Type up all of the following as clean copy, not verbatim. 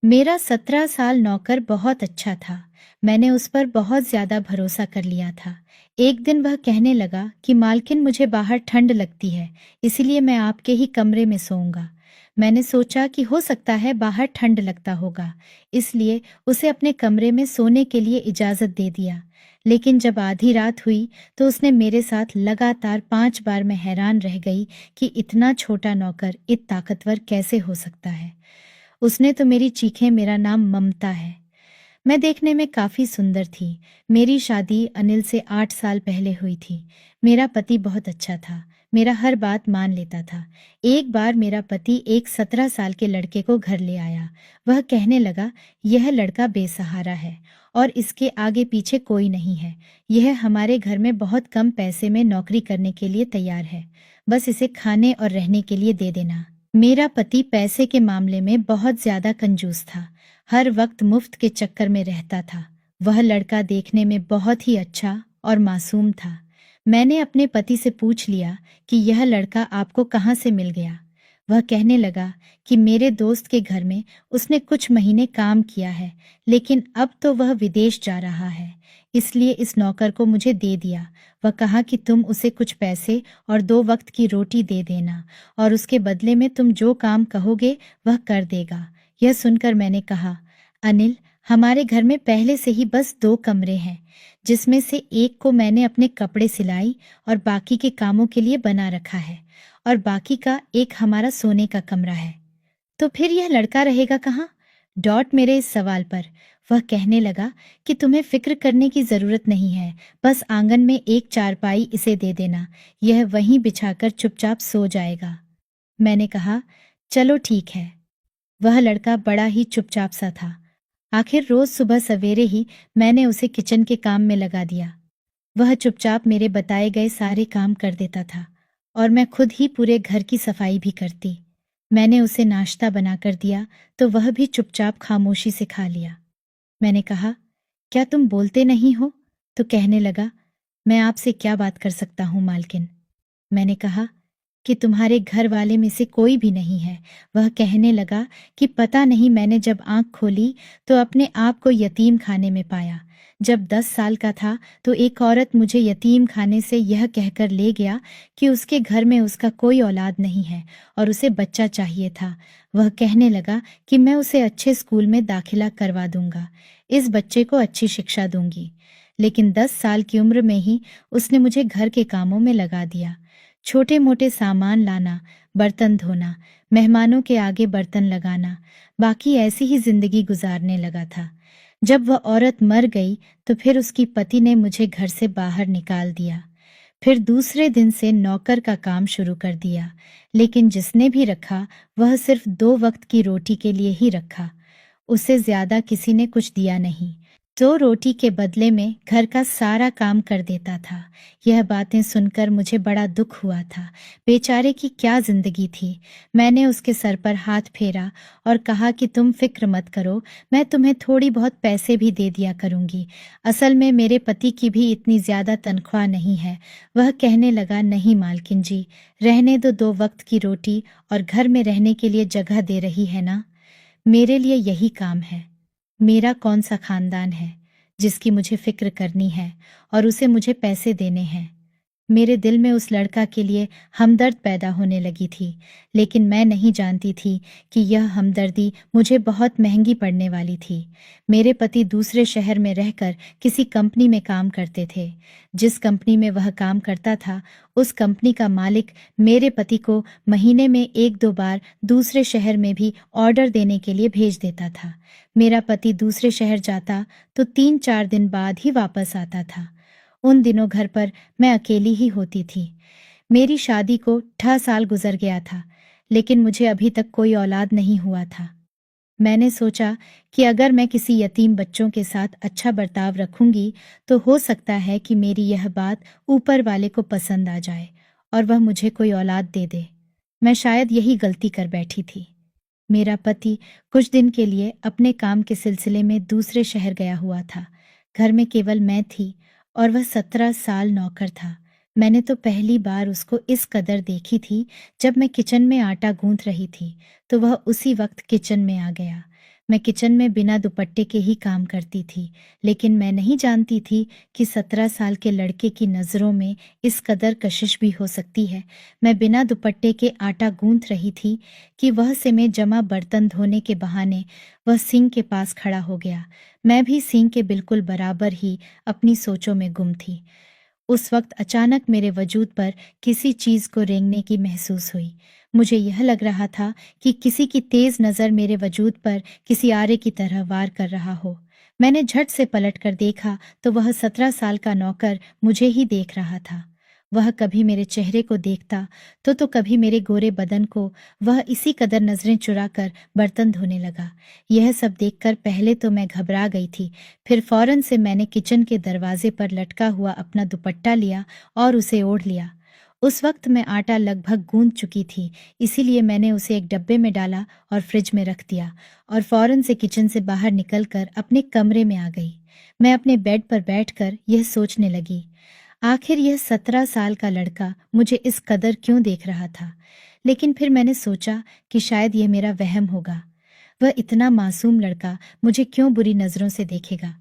मेरा 17 साल नौकर बहुत अच्छा था। मैंने उस पर बहुत ज्यादा भरोसा कर लिया था। एक दिन वह कहने लगा कि मालकिन, मुझे बाहर ठंड लगती है, इसलिए मैं आपके ही कमरे में सोऊंगा। मैंने सोचा कि हो सकता है बाहर ठंड लगता होगा, इसलिए उसे अपने कमरे में सोने के लिए इजाजत दे दिया। लेकिन जब आधी रात हुई तो उसने मेरे साथ लगातार 5 बार। मैं हैरान रह गई कि इतना छोटा नौकर इतना ताकतवर कैसे हो सकता है। उसने तो मेरी चीखें, मेरा नाम ममता है। मैं देखने में काफी सुंदर थी। मेरी शादी अनिल से 8 साल पहले हुई थी। मेरा पति बहुत अच्छा था, मेरा हर बात मान लेता था। एक बार मेरा पति एक 17 साल के लड़के को घर ले आया। वह कहने लगा, यह लड़का बेसहारा है और इसके आगे पीछे कोई नहीं है। यह हमारे घर में बहुत कम पैसे में नौकरी करने के लिए तैयार है, बस इसे खाने और रहने के लिए दे देना। मेरा पति पैसे के मामले में बहुत ज्यादा कंजूस था, हर वक्त मुफ्त के चक्कर में रहता था। वह लड़का देखने में बहुत ही अच्छा और मासूम था। मैंने अपने पति से पूछ लिया कि यह लड़का आपको कहाँ से मिल गया। वह कहने लगा कि मेरे दोस्त के घर में उसने कुछ महीने काम किया है, लेकिन अब तो वह विदेश जा रहा है, इसलिए इस नौकर को मुझे दे दिया। वह कहा कि तुम उसे कुछ पैसे और 2 वक्त की रोटी दे देना, और उसके बदले में तुम जो काम कहोगे वह कर देगा। यह सुनकर मैंने कहा, अनिल, हमारे घर में पहले से ही बस 2 कमरे हैं, जिसमें से एक को मैंने अपने कपड़े सिलाई और बाकी के कामों के लिए बना रखा है, और बाकी का एक हमारा सोने का कमरा है। तो फिर यह लड़का रहेगा कहाँ? डॉट मेरे इस सवाल पर वह कहने लगा कि तुम्हें फिक्र करने की जरूरत नहीं है, बस आंगन में एक चारपाई इसे दे देना, यह वहीं बिछाकर चुपचाप सो जाएगा। मैंने कहा, चलो ठीक है। वह लड़का बड़ा ही चुपचाप सा था। आखिर रोज सुबह सवेरे ही मैंने उसे किचन के काम में लगा दिया। वह चुपचाप मेरे बताए गए सारे काम कर देता था, और मैं खुद ही पूरे घर की सफाई भी करती। मैंने उसे नाश्ता बनाकर दिया तो वह भी चुपचाप खामोशी से खा लिया। मैंने कहा, क्या तुम बोलते नहीं हो? तो कहने लगा, मैं आपसे क्या बात कर सकता हूँ मालकिन। मैंने कहा कि तुम्हारे घर वाले में से कोई भी नहीं है। वह कहने लगा कि पता नहीं, मैंने जब आंख खोली तो अपने आप को यतीम खाने में पाया। जब 10 साल का था तो एक औरत मुझे यतीम खाने से यह कहकर ले गया कि उसके घर में उसका कोई औलाद नहीं है और उसे बच्चा चाहिए था। वह कहने लगा कि मैं उसे अच्छे स्कूल में दाखिला करवा दूंगा, इस बच्चे को अच्छी शिक्षा दूंगी। लेकिन 10 साल की उम्र में ही उसने मुझे घर के कामों में लगा दिया। छोटे मोटे सामान लाना, बर्तन धोना, मेहमानों के आगे बर्तन लगाना, बाकी ऐसी ही जिंदगी गुजारने लगा था। जब वह औरत मर गई तो फिर उसकी पति ने मुझे घर से बाहर निकाल दिया। फिर दूसरे दिन से नौकर का काम शुरू कर दिया, लेकिन जिसने भी रखा वह सिर्फ 2 वक्त की रोटी के लिए ही रखा। उसे ज्यादा किसी ने कुछ दिया नहीं। तो रोटी के बदले में घर का सारा काम कर देता था। यह बातें सुनकर मुझे बड़ा दुख हुआ था। बेचारे की क्या जिंदगी थी। मैंने उसके सर पर हाथ फेरा और कहा कि तुम फिक्र मत करो, मैं तुम्हें थोड़ी बहुत पैसे भी दे दिया करूंगी। असल में मेरे पति की भी इतनी ज्यादा तनख्वाह नहीं है। वह कहने लगा, नहीं मालकिन जी, रहने दो, 2 वक्त की रोटी और घर में रहने के लिए जगह दे रही है ना। मेरे लिए यही काम है। मेरा कौन सा खानदान है जिसकी मुझे फिक्र करनी है और उसे मुझे पैसे देने हैं। मेरे दिल में उस लड़का के लिए हमदर्द पैदा होने लगी थी, लेकिन मैं नहीं जानती थी कि यह हमदर्दी मुझे बहुत महंगी पड़ने वाली थी। मेरे पति दूसरे शहर में रहकर किसी कंपनी में काम करते थे। जिस कंपनी में वह काम करता था, उस कंपनी का मालिक मेरे पति को महीने में 1-2 बार दूसरे शहर में भी ऑर्डर देने के लिए भेज देता था। मेरा पति दूसरे शहर जाता तो 3-4 दिन बाद ही वापस आता था। उन दिनों घर पर मैं अकेली ही होती थी। मेरी शादी को 6 साल गुजर गया था, लेकिन मुझे अभी तक कोई औलाद नहीं हुआ था। मैंने सोचा कि अगर मैं किसी यतीम बच्चों के साथ अच्छा बर्ताव रखूंगी तो हो सकता है कि मेरी यह बात ऊपर वाले को पसंद आ जाए और वह मुझे कोई औलाद दे दे। मैं शायद यही गलती कर बैठी थी। मेरा पति कुछ दिन के लिए अपने काम के सिलसिले में दूसरे शहर गया हुआ था। घर में केवल मैं थी और वह 17 साल नौकर था। मैंने तो पहली बार उसको इस कदर देखी थी जब मैं किचन में आटा गूंथ रही थी, तो वह उसी वक्त किचन में आ गया। मैं किचन में बिना दुपट्टे के ही काम करती थी, लेकिन मैं नहीं जानती थी कि 17 साल के लड़के की नज़रों में इस कदर कशिश भी हो सकती है। मैं बिना दुपट्टे के आटा गूंथ रही थी कि वह से में जमा बर्तन धोने के बहाने वह सिंक के पास खड़ा हो गया। मैं भी सिंक के बिल्कुल बराबर ही अपनी सोचों में गुम थी। उस वक्त अचानक मेरे वजूद पर किसी चीज को रेंगने की महसूस हुई। मुझे यह लग रहा था कि किसी की तेज नजर मेरे वजूद पर किसी आरे की तरह वार कर रहा हो। मैंने झट से पलटकर देखा तो वह 17 साल का नौकर मुझे ही देख रहा था। वह कभी मेरे चेहरे को देखता तो कभी मेरे गोरे बदन को। वह इसी कदर नजरें चुराकर बर्तन धोने लगा। यह सब देखकर पहले तो मैं घबरा गई थी, फिर फौरन से मैंने किचन के दरवाजे पर लटका हुआ अपना दुपट्टा लिया और उसे ओढ़ लिया। उस वक्त मैं आटा लगभग गूंथ चुकी थी, इसीलिए मैंने उसे एक डब्बे में डाला और फ्रिज में रख दिया और फौरन से किचन से बाहर निकलकर अपने कमरे में आ गई। मैं अपने बेड पर बैठकर यह सोचने लगी, आखिर यह 17 साल का लड़का मुझे इस कदर क्यों देख रहा था। लेकिन फिर मैंने सोचा कि शायद यह मेरा वहम होगा। वह इतना मासूम लड़का मुझे क्यों बुरी नजरों से देखेगा।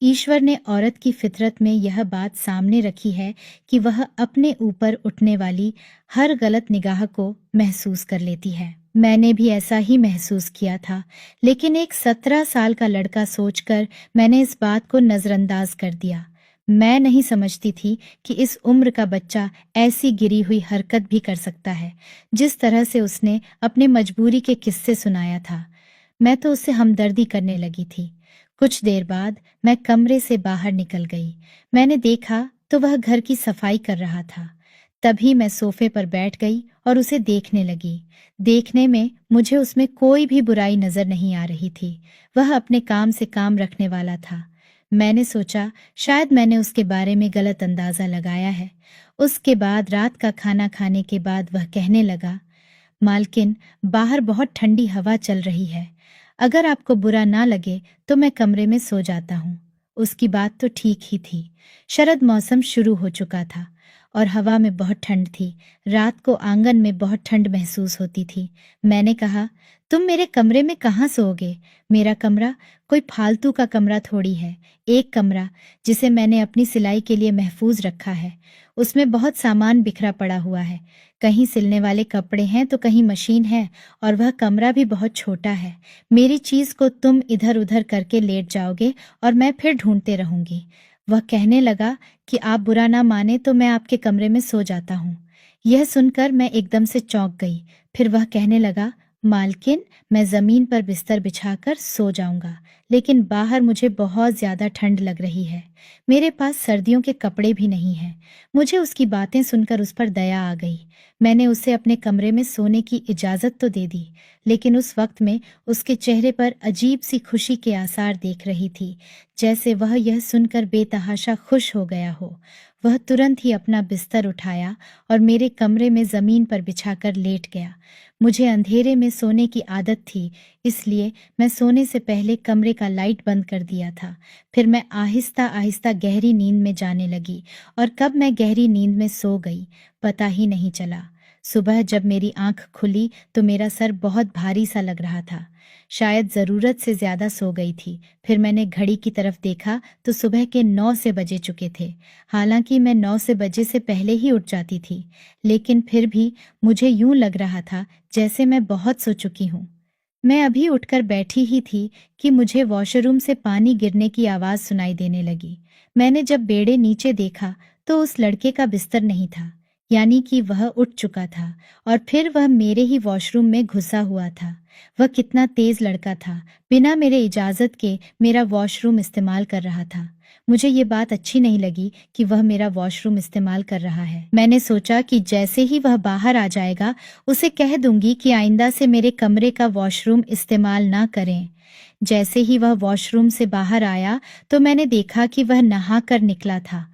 ईश्वर ने औरत की फितरत में यह बात सामने रखी है कि वह अपने ऊपर उठने वाली हर गलत निगाह को महसूस कर लेती है। मैंने भी ऐसा ही महसूस किया था, लेकिन एक 17 साल का लड़का सोचकर मैंने इस बात को नजरअंदाज कर दिया। मैं नहीं समझती थी कि इस उम्र का बच्चा ऐसी गिरी हुई हरकत भी कर सकता है, जिस तरह से उसने अपने मजबूरी के किस्से सुनाया था। मैं तो उससे हमदर्दी करने लगी थी। कुछ देर बाद मैं कमरे से बाहर निकल गई। मैंने देखा तो वह घर की सफाई कर रहा था। तभी मैं सोफे पर बैठ गई और उसे देखने लगी। देखने में मुझे उसमें कोई भी बुराई नजर नहीं आ रही थी। वह अपने काम से काम रखने वाला था। मैंने सोचा शायद मैंने उसके बारे में गलत अंदाजा लगाया है। उसके बाद रात का खाना खाने के बाद वह कहने लगा, मालकिन, बाहर बहुत ठंडी हवा चल रही है। अगर आपको बुरा ना लगे तो मैं कमरे में सो जाता हूँ। उसकी बात तो ठीक ही थी। शरद मौसम शुरू हो चुका था और हवा में बहुत ठंड थी। रात को आंगन में बहुत ठंड महसूस होती थी। मैंने कहा, तुम मेरे कमरे में कहाँ सोओगे? मेरा कमरा कोई फालतू का कमरा थोड़ी है। एक कमरा जिसे मैंने अपनी सिलाई के लिए महफूज रखा है। उसमें बहुत सामान बिखरा पड़ा हुआ है। कहीं सिलने वाले कपड़े हैं तो कहीं मशीन है, और वह कमरा भी बहुत छोटा है। मेरी चीज को तुम इधर उधर करके लेट जाओगे और मैं फिर ढूंढते रहूंगी। वह कहने लगा कि आप बुरा ना माने तो मैं आपके कमरे में सो जाता हूँ। यह सुनकर मैं एकदम से चौंक गई। फिर वह कहने लगा, मालकिन, मैं जमीन पर बिस्तर बिछाकर सो जाऊंगा, लेकिन बाहर मुझे बहुत ज्यादा ठंड लग रही है। मेरे पास सर्दियों के कपड़े भी नहीं हैं। मुझे उसकी बातें सुनकर उस पर दया आ गई। मैंने उसे अपने कमरे में सोने की इजाजत तो दे दी, लेकिन उस वक्त में उसके चेहरे पर अजीब सी खुशी के आसार देख रही थी, जैसे वह यह सुनकर बेतहाशा खुश हो गया हो। वह तुरंत ही अपना बिस्तर उठाया और मेरे कमरे में जमीन पर बिछाकर लेट गया। मुझे अंधेरे में सोने की आदत थी, इसलिए मैं सोने से पहले कमरे का लाइट बंद कर दिया था। फिर मैं आहिस्ता आहिस्ता गहरी नींद में जाने लगी, और कब मैं गहरी नींद में सो गई पता ही नहीं चला। सुबह जब मेरी आंख खुली तो मेरा सर बहुत भारी सा लग रहा था। शायद जरूरत से ज्यादा सो गई थी। फिर मैंने घड़ी की तरफ देखा तो सुबह के 9 से बजे चुके थे। हालांकि मैं 9 से बजे से पहले ही उठ जाती थी, लेकिन फिर भी मुझे यूं लग रहा था जैसे मैं बहुत सो चुकी हूँ। मैं अभी उठकर बैठी ही थी कि मुझे वॉशरूम से पानी गिरने की आवाज सुनाई देने लगी। मैंने जब बेड़े नीचे देखा तो उस लड़के का बिस्तर नहीं था, यानी कि वह उठ चुका था, और फिर वह मेरे ही वॉशरूम में घुसा हुआ था। वह कितना तेज लड़का था, बिना मेरे इजाजत के मेरा वॉशरूम इस्तेमाल कर रहा था। मुझे ये बात अच्छी नहीं लगी कि वह मेरा वॉशरूम इस्तेमाल कर रहा है। मैंने सोचा कि जैसे ही वह बाहर आ जाएगा उसे कह दूंगी कि आइंदा से मेरे कमरे का वॉशरूम इस्तेमाल ना करें। जैसे ही वह वॉशरूम से बाहर आया तो मैंने देखा कि वह नहा कर निकला था।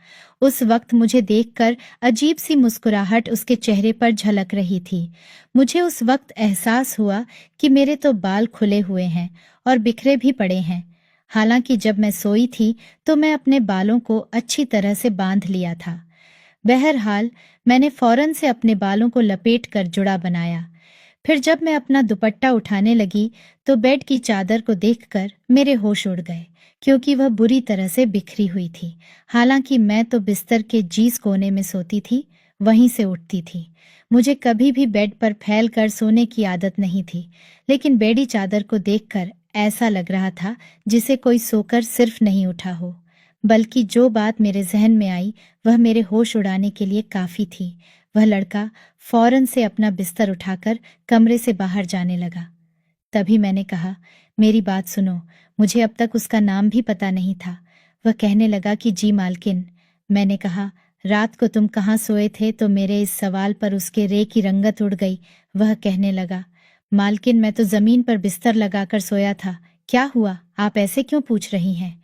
उस वक्त मुझे देखकर अजीब सी मुस्कुराहट उसके चेहरे पर झलक रही थी। मुझे उस वक्त एहसास हुआ कि मेरे तो बाल खुले हुए हैं और बिखरे भी पड़े हैं। हालांकि जब मैं सोई थी तो मैं अपने बालों को अच्छी तरह से बांध लिया था। बहरहाल मैंने फौरन से अपने बालों को लपेट कर जुड़ा बनाया। फिर जब मैं अपना दुपट्टा उठाने लगी तो बेड की चादर को देखकर मेरे होश उड़ गए, क्योंकि वह बुरी तरह से बिखरी हुई थी। हालांकि मैं तो बिस्तर के जिस कोने में सोती थी वहीं से उठती थी। मुझे कभी भी बेड पर फैल कर सोने की आदत नहीं थी, लेकिन बेडी चादर को देखकर ऐसा लग रहा था जिसे कोई सोकर सिर्फ नहीं उठा हो। बल्कि जो बात मेरे जहन में आई वह मेरे होश उड़ाने के लिए काफी थी। वह लड़का फौरन से अपना बिस्तर उठाकर कमरे से बाहर जाने लगा। तभी मैंने कहा, मेरी बात सुनो, मुझे अब तक उसका नाम भी पता नहीं था। वह कहने लगा कि जी मालकिन। मैंने कहा, रात को तुम कहाँ सोए थे? तो मेरे इस सवाल पर उसके रे की रंगत उड़ गई। वह कहने लगा, मालकिन मैं तो जमीन पर बिस्तर लगाकर सोया था। क्या हुआ, आप ऐसे क्यों पूछ रही हैं?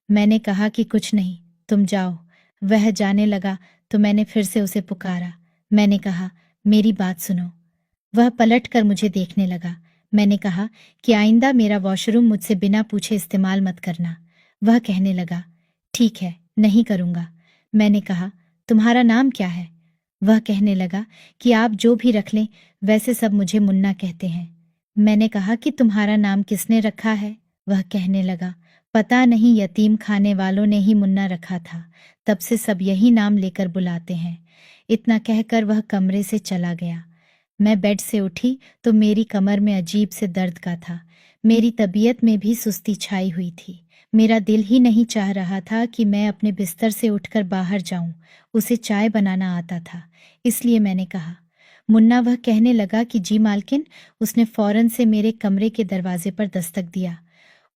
मैंने कहा कि कुछ नहीं, तुम जाओ। वह जाने लगा तो मैंने फिर से उसे पुकारा। मैंने कहा, मेरी बात सुनो। वह पलट कर मुझे देखने लगा। मैंने कहा कि आइंदा मेरा वॉशरूम मुझसे बिना पूछे इस्तेमाल मत करना। वह कहने लगा, ठीक है, नहीं करूंगा। मैंने कहा, तुम्हारा नाम क्या है? वह कहने लगा कि आप जो भी रख लें, वैसे सब मुझे मुन्ना कहते हैं। मैंने कहा कि तुम्हारा नाम किसने रखा है? वह कहने लगा, पता नहीं, यतीम खाने वालों ने ही मुन्ना रखा था, तब से सब यही नाम लेकर बुलाते हैं। इतना कहकर वह कमरे से चला गया। मैं बेड से उठी तो मेरी कमर में अजीब से दर्द का था। मेरी तबीयत में भी सुस्ती छाई हुई थी। मेरा दिल ही नहीं चाह रहा था कि मैं अपने बिस्तर से उठकर बाहर जाऊं। उसे चाय बनाना आता था, इसलिए मैंने कहा, मुन्ना। वह कहने लगा कि जी मालकिन। उसने फौरन से मेरे कमरे के दरवाजे पर दस्तक दिया।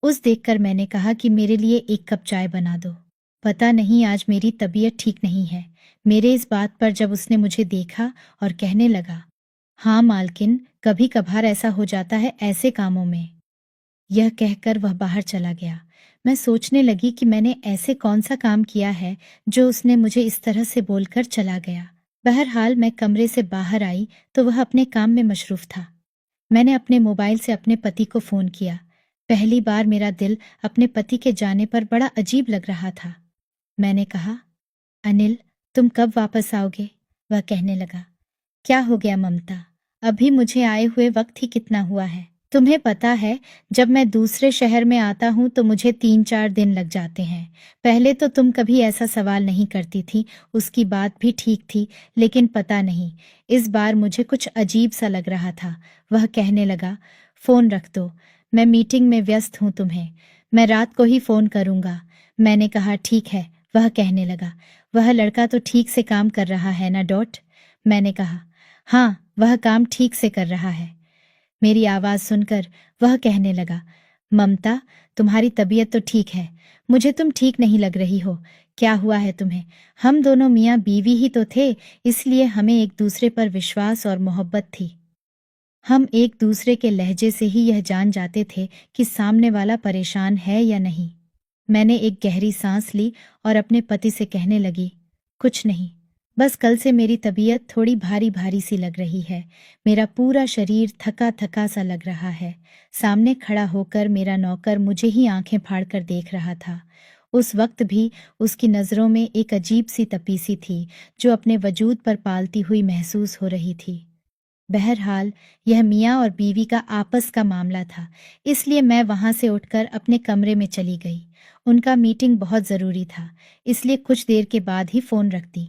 उस देखकर मैंने कहा कि मेरे लिए एक कप चाय बना दो। पता नहीं, आज मेरी तबीयत ठीक नहीं है। मेरे इस बात पर जब उसने मुझे देखा और कहने लगा, हाँ मालकिन, कभी कभार ऐसा हो जाता है ऐसे कामों में। यह कहकर वह बाहर चला गया। मैं सोचने लगी कि मैंने ऐसे कौन सा काम किया है जो उसने मुझे इस तरह से बोलकर चला गया। बहरहाल मैं कमरे से बाहर आई तो वह अपने काम में मशरूफ था। मैंने अपने मोबाइल से अपने पति को फोन किया। पहली बार मेरा दिल अपने पति के जाने पर बड़ा अजीब लग रहा था। मैंने कहा, अनिल, तुम कब वापस आओगे? वह कहने लगा, क्या हो गया ममता? अभी मुझे आए हुए वक्त ही कितना हुआ है। तुम्हें पता है, जब मैं दूसरे शहर में आता हूँ तो मुझे 3-4 दिन लग जाते हैं। पहले तो तुम कभी ऐसा सवाल नहीं करती थी, उसकी बात भी ठीक थी, लेकिन पता नहीं, इस बार मुझे कुछ अजीब सा लग रहा था। वह कहने लगा, फोन रख दो, मैं मीटिंग में व्यस्त हूँ, तुम्हें मैं रात को ही फोन करूंगा। मैंने कहा, ठीक है। वह कहने लगा, वह लड़का तो ठीक से काम कर रहा है ना डॉट? मैंने कहा, हाँ, वह काम ठीक से कर रहा है। मेरी आवाज सुनकर वह कहने लगा, ममता, तुम्हारी तबीयत तो ठीक है, मुझे तुम ठीक नहीं लग रही हो। क्या हुआ है तुम्हें? हम दोनों मियाँ बीवी ही तो थे, इसलिए हमें एक दूसरे पर विश्वास और मोहब्बत थी। हम एक दूसरे के लहजे से ही यह जान जाते थे कि सामने वाला परेशान है या नहीं। मैंने एक गहरी सांस ली और अपने पति से कहने लगी, कुछ नहीं, बस कल से मेरी तबीयत थोड़ी भारी भारी सी लग रही है। मेरा पूरा शरीर थका थका सा लग रहा है। सामने खड़ा होकर मेरा नौकर मुझे ही आंखें फाड़कर देख रहा था। उस वक्त भी उसकी नज़रों में एक अजीब सी तपीसी थी जो अपने वजूद पर पालती हुई महसूस हो रही थी। बहरहाल यह मियाँ और बीवी का आपस का मामला था, इसलिए मैं वहां से उठकर अपने कमरे में चली गई। उनका मीटिंग बहुत ज़रूरी था, इसलिए कुछ देर के बाद ही फ़ोन रख दी।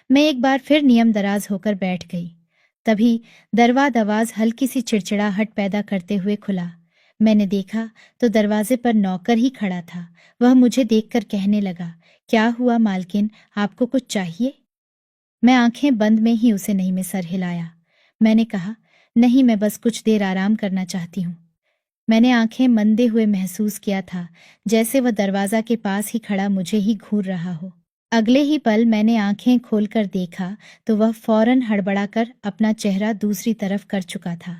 मैं एक बार फिर नियम दराज होकर बैठ गई। तभी दरवाज़ हल्की सी चिड़चिड़ाहट पैदा करते हुए खुला। मैंने देखा तो दरवाजे पर नौकर ही खड़ा था। वह मुझे देखकर कहने लगा, क्या हुआ मालकिन, आपको कुछ चाहिए? मैं आंखें बंद में ही उसे नहीं में सर हिलाया। मैंने कहा, नहीं, मैं बस कुछ देर आराम करना चाहती हूँ। मैंने आंखें मंदे हुए महसूस किया था, जैसे वह दरवाजा के पास ही खड़ा मुझे ही घूर रहा हो। अगले ही पल मैंने आंखें खोलकर देखा तो वह फौरन हड़बड़ाकर अपना चेहरा दूसरी तरफ कर चुका था।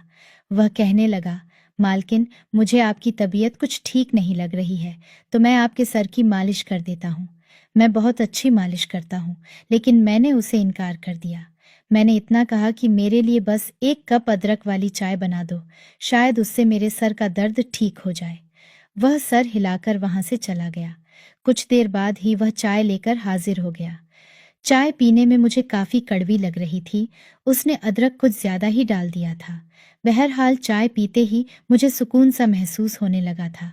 वह कहने लगा, मालकिन, मुझे आपकी तबीयत कुछ ठीक नहीं लग रही है, तो मैं आपके सर की मालिश कर देता हूँ। मैं बहुत अच्छी मालिश करता हूँ, लेकिन मैंने उसे इनकार कर दिया। मैंने इतना कहा कि मेरे लिए बस 1 कप अदरक वाली चाय बना दो, शायद उससे मेरे सर का दर्द ठीक हो जाए। वह सर हिलाकर वहां से चला गया। कुछ देर बाद ही वह चाय लेकर हाजिर हो गया। चाय पीने में मुझे काफी कड़वी लग रही थी। उसने अदरक कुछ ज्यादा ही डाल दिया था। बहरहाल चाय पीते ही मुझे सुकून सा महसूस होने लगा था।